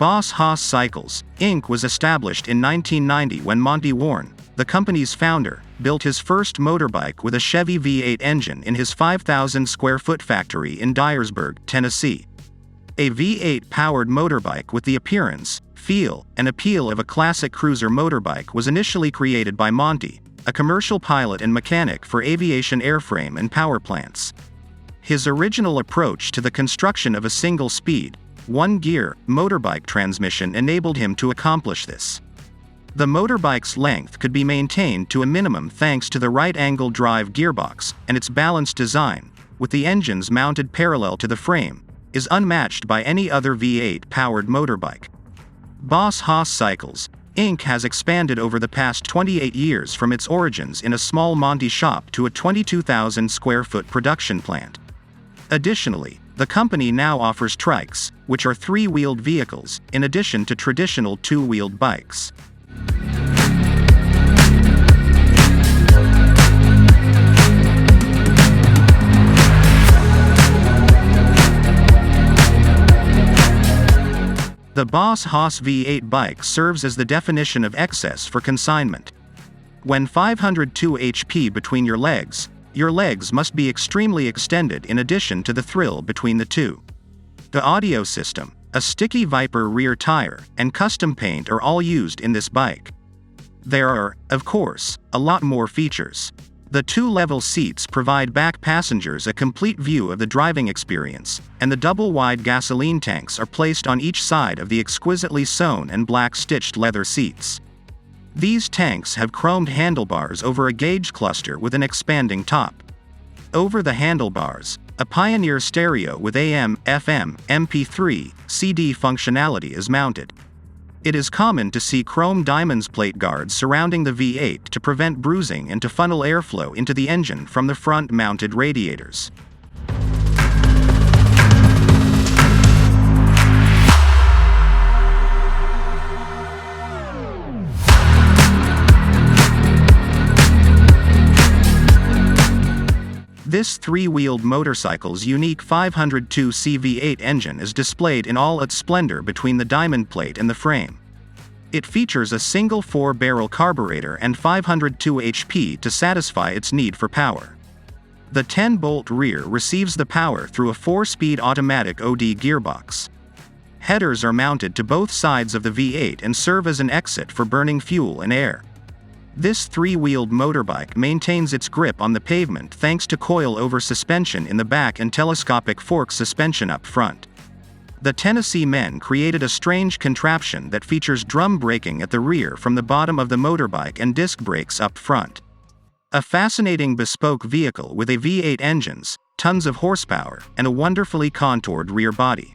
Boss Haas Cycles, Inc. was established in 1990 when Monte Warne, the company's founder, built his first motorbike with a Chevy V8 engine in his 5,000-square-foot factory in Dyersburg, Tennessee. A V8-powered motorbike with the appearance, feel, and appeal of a classic cruiser motorbike was initially created by Monte, a commercial pilot and mechanic for aviation airframe and power plants. His original approach to the construction of a single-speed, one-gear, motorbike transmission enabled him to accomplish this. The motorbike's length could be maintained to a minimum thanks to the right-angle drive gearbox, and its balanced design, with the engines mounted parallel to the frame, is unmatched by any other V8-powered motorbike. Boss Haas Cycles, Inc. has expanded over the past 28 years from its origins in a small Monte shop to a 22,000-square-foot production plant. Additionally, the company now offers trikes, which are three-wheeled vehicles, in addition to traditional two-wheeled bikes. The Boss Haas V8 bike serves as the definition of excess for consignment. When 502 HP between your legs must be extremely extended in addition to the thrill between the two. The audio system, a sticky Viper rear tire, and custom paint are all used in this bike. There are, of course, a lot more features. The two-level seats provide back passengers a complete view of the driving experience, and the double-wide gasoline tanks are placed on each side of the exquisitely sewn and black-stitched leather seats. These tanks have chromed handlebars over a gauge cluster with an expanding top. Over the handlebars, a Pioneer stereo with AM, FM, MP3, CD functionality is mounted. It is common to see chrome diamonds plate guards surrounding the V8 to prevent bruising and to funnel airflow into the engine from the front-mounted radiators. This three-wheeled motorcycle's unique 502 CV8 engine is displayed in all its splendor between the diamond plate and the frame. It features a single 4-barrel carburetor and 502 HP to satisfy its need for power. The 10-bolt rear receives the power through a 4-speed automatic OD gearbox. Headers are mounted to both sides of the V8 and serve as an exit for burning fuel and air. This three-wheeled motorbike maintains its grip on the pavement thanks to coil-over suspension in the back and telescopic fork suspension up front. The Tennessee men created a strange contraption that features drum braking at the rear from the bottom of the motorbike and disc brakes up front. A fascinating bespoke vehicle with a V8 engines, tons of horsepower, and a wonderfully contoured rear body.